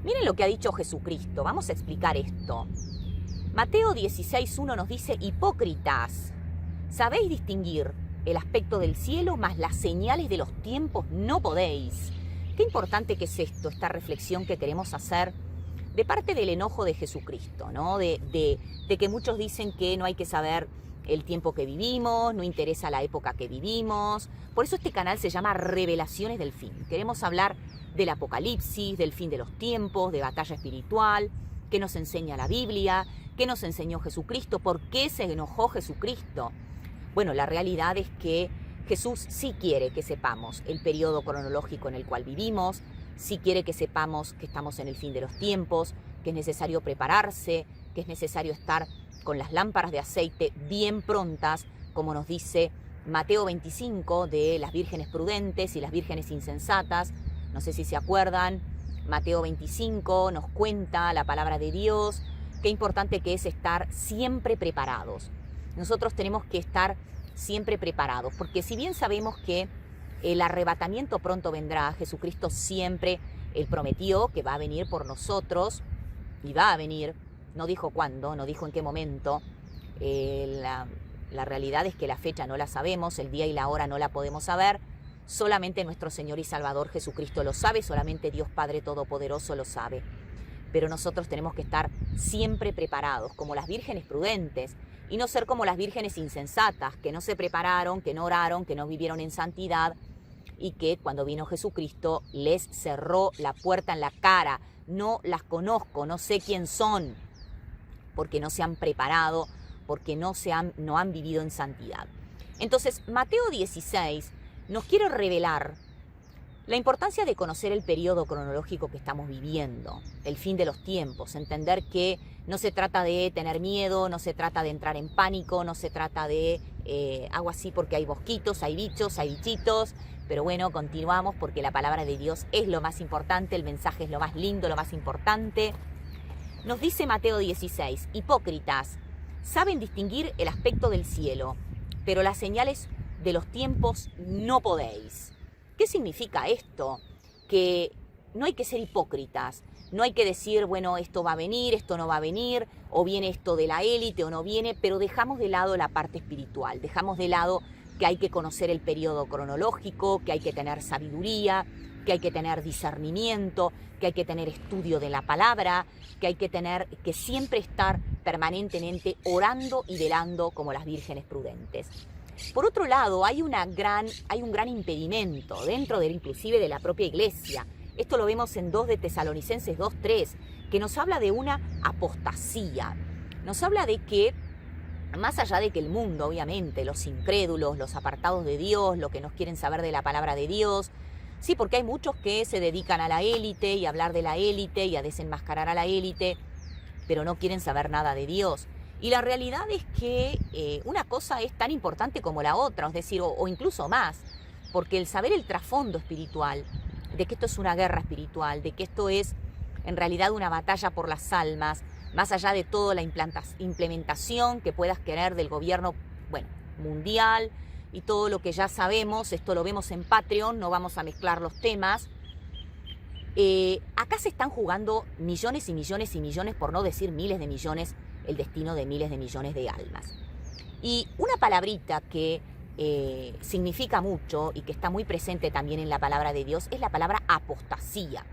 Miren lo que ha dicho Jesucristo. Vamos a explicar esto. Mateo 16:1 nos dice: hipócritas, ¿sabéis distinguir el aspecto del cielo, mas las señales de los tiempos no podéis? Qué importante que es esto, esta reflexión que queremos hacer de parte del enojo de Jesucristo, ¿no? De que muchos dicen que no hay que saber el tiempo que vivimos, no interesa la época que vivimos. Por eso este canal se llama Revelaciones del Fin. Queremos hablar del apocalipsis, del fin de los tiempos, de batalla espiritual, qué nos enseña la Biblia, qué nos enseñó Jesucristo, por qué se enojó Jesucristo. Bueno, la realidad es que Jesús sí quiere que sepamos el periodo cronológico en el cual vivimos, sí quiere que sepamos que estamos en el fin de los tiempos, que es necesario prepararse, que es necesario estar con las lámparas de aceite bien prontas, como nos dice Mateo 25 de las vírgenes prudentes y las vírgenes insensatas. No sé si se acuerdan, Mateo 25 nos cuenta la palabra de Dios, qué importante que es estar siempre preparados. Nosotros tenemos que estar siempre preparados, porque si bien sabemos que el arrebatamiento pronto vendrá, Jesucristo siempre, Él prometió que va a venir por nosotros, y va a venir, no dijo cuándo, no dijo en qué momento. La realidad es que la fecha no la sabemos, el día y la hora no la podemos saber, solamente nuestro Señor y Salvador Jesucristo lo sabe, solamente Dios Padre Todopoderoso lo sabe. Pero nosotros tenemos que estar siempre preparados, como las vírgenes prudentes, y no ser como las vírgenes insensatas, que no se prepararon, que no oraron, que no vivieron en santidad, y que cuando vino Jesucristo les cerró la puerta en la cara. No las conozco, no sé quién son, porque no se han preparado, porque no han vivido en santidad. Entonces, Mateo 16 nos quiere revelar la importancia de conocer el periodo cronológico que estamos viviendo, el fin de los tiempos, entender que no se trata de tener miedo, no se trata de entrar en pánico, no se trata de hago así porque hay mosquitos, hay bichos, hay bichitos, pero bueno, continuamos porque la palabra de Dios es lo más importante, el mensaje es lo más lindo, lo más importante. Nos dice Mateo 16, hipócritas, saben distinguir el aspecto del cielo, pero las señales de los tiempos no podéis. ¿Qué significa esto? Que no hay que ser hipócritas, no hay que decir, bueno, esto va a venir, esto no va a venir, o viene esto de la élite o no viene, pero dejamos de lado la parte espiritual, dejamos de lado que hay que conocer el periodo cronológico, que hay que tener sabiduría, que hay que tener discernimiento, que hay que tener estudio de la palabra, que hay que siempre estar permanentemente orando y velando como las vírgenes prudentes. Por otro lado, hay un gran impedimento dentro inclusive de la propia iglesia. Esto lo vemos en 2 de Tesalonicenses 2:3, que nos habla de una apostasía. Nos habla de que, más allá de que el mundo, obviamente, los incrédulos, los apartados de Dios, los que no quieren saber de la palabra de Dios, sí, porque hay muchos que se dedican a la élite y a hablar de la élite y a desenmascarar a la élite, pero no quieren saber nada de Dios. Y la realidad es que una cosa es tan importante como la otra, es decir, o incluso más, porque el saber el trasfondo espiritual, de que esto es una guerra espiritual, de que esto es en realidad una batalla por las almas, más allá de toda la implementación que puedas querer del gobierno, bueno, mundial y todo lo que ya sabemos, esto lo vemos en Patreon, no vamos a mezclar los temas. Acá se están jugando millones y millones y millones, por no decir miles de millones, el destino de miles de millones de almas. Y una palabrita que significa mucho y que está muy presente también en la palabra de Dios es la palabra apostasía.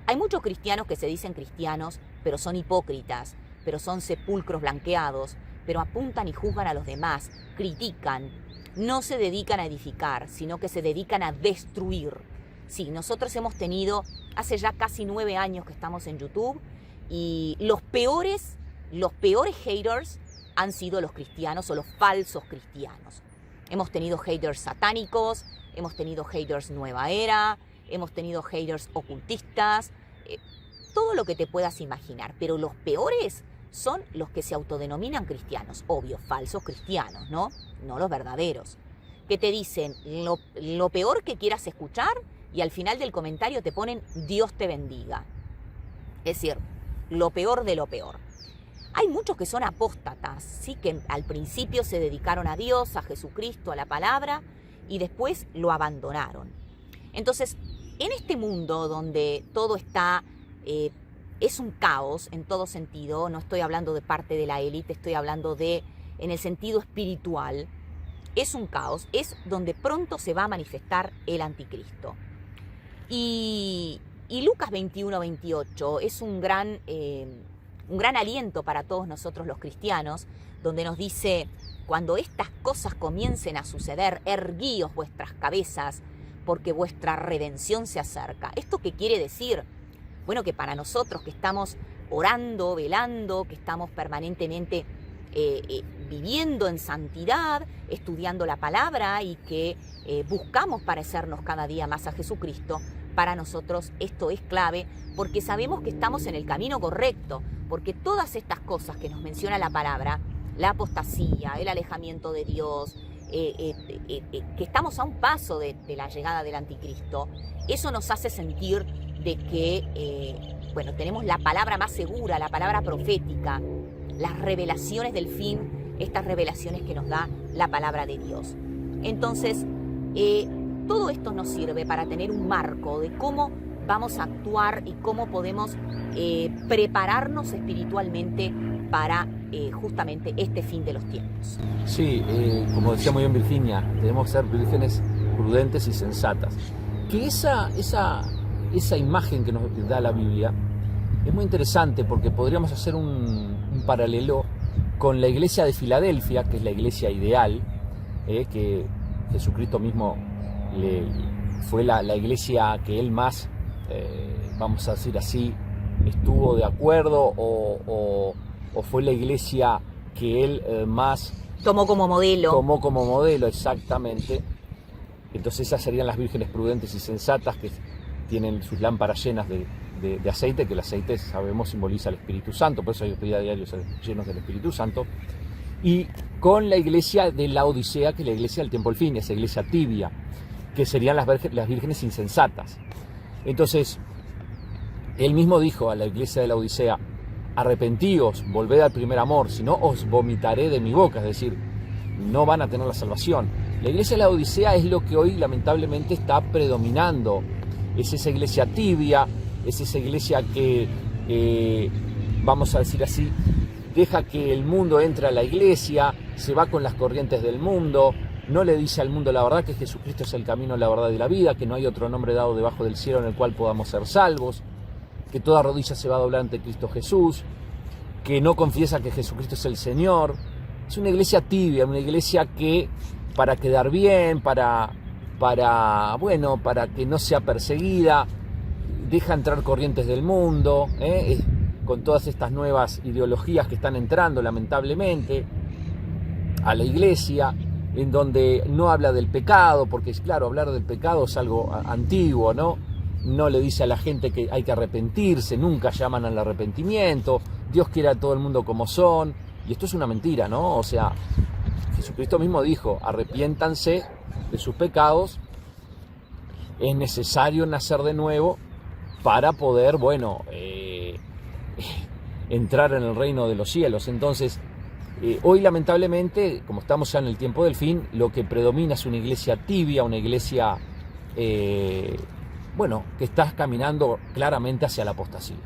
Hay muchos cristianos que se dicen cristianos, pero son hipócritas, pero son sepulcros blanqueados, pero apuntan y juzgan a los demás, critican, no se dedican a edificar, sino que se dedican a destruir. Sí, nosotros hemos tenido, hace ya casi 9 años que estamos en YouTube, y los peores haters han sido los cristianos o los falsos cristianos. Hemos tenido haters satánicos, hemos tenido haters nueva era, hemos tenido haters ocultistas, todo lo que te puedas imaginar. Pero los peores son los que se autodenominan cristianos, obvio, falsos cristianos, ¿no? No los verdaderos. Que te dicen lo peor que quieras escuchar y al final del comentario te ponen Dios te bendiga. Es decir, lo peor de lo peor. Hay muchos que son apóstatas, ¿sí? Que al principio se dedicaron a Dios, a Jesucristo, a la palabra, y después lo abandonaron. Entonces, en este mundo donde todo está es un caos en todo sentido. No estoy hablando de parte de la élite, estoy hablando de, en el sentido espiritual, es un caos, es donde pronto se va a manifestar el anticristo. Y Lucas 21-28 es un gran aliento para todos nosotros los cristianos, donde nos dice: cuando estas cosas comiencen a suceder, erguíos vuestras cabezas, porque vuestra redención se acerca. ¿Esto qué quiere decir? Bueno, que para nosotros que estamos orando, velando, que estamos permanentemente viviendo en santidad, estudiando la palabra y que buscamos parecernos cada día más a Jesucristo, para nosotros esto es clave, porque sabemos que estamos en el camino correcto, porque todas estas cosas que nos menciona la palabra, la apostasía, el alejamiento de Dios, que estamos a un paso de la llegada del anticristo, eso nos hace sentir de que, tenemos la palabra más segura, la palabra profética, las revelaciones del fin, estas revelaciones que nos da la palabra de Dios. Entonces, todo esto nos sirve para tener un marco de cómo vamos a actuar y cómo podemos prepararnos espiritualmente para justamente este fin de los tiempos. Sí, como decía muy bien Virginia, tenemos que ser vírgenes prudentes y sensatas. Que esa imagen que nos da la Biblia es muy interesante, porque podríamos hacer un paralelo con la iglesia de Filadelfia, que es la iglesia ideal, que Jesucristo mismo fue la iglesia que él más, vamos a decir así, estuvo de acuerdo, o fue la iglesia que él más tomó como modelo. Tomó como modelo, exactamente. Entonces esas serían las vírgenes prudentes y sensatas, que tienen sus lámparas llenas de aceite, que el aceite, sabemos, simboliza al Espíritu Santo, por eso hay día diarios llenos del Espíritu Santo. Y con la iglesia de la Odisea, que es la iglesia del tiempo del fin, esa iglesia tibia, que serían las vírgenes insensatas. Entonces, él mismo dijo a la iglesia de la Odisea: arrepentíos, volved al primer amor, si no os vomitaré de mi boca, es decir, no van a tener la salvación. La iglesia de la Odisea es lo que hoy lamentablemente está predominando, es esa iglesia tibia, es esa iglesia que, vamos a decir así, deja que el mundo entre a la iglesia, se va con las corrientes del mundo, no le dice al mundo la verdad, que Jesucristo es el camino, la verdad y la vida, que no hay otro nombre dado debajo del cielo en el cual podamos ser salvos, que toda rodilla se va a doblar ante Cristo Jesús, que no confiesa que Jesucristo es el Señor. Es una iglesia tibia, una iglesia que, para quedar bien, para que no sea perseguida, deja entrar corrientes del mundo, con todas estas nuevas ideologías que están entrando lamentablemente a la iglesia, en donde no habla del pecado, porque claro, hablar del pecado es algo antiguo, ¿no? No le dice a la gente que hay que arrepentirse, nunca llaman al arrepentimiento, Dios quiere a todo el mundo como son, y esto es una mentira, ¿no? O sea, Jesucristo mismo dijo: arrepiéntanse de sus pecados, es necesario nacer de nuevo para poder, entrar en el reino de los cielos. Entonces, hoy lamentablemente, como estamos ya en el tiempo del fin, lo que predomina es una iglesia tibia, una iglesia que está caminando claramente hacia la apostasía.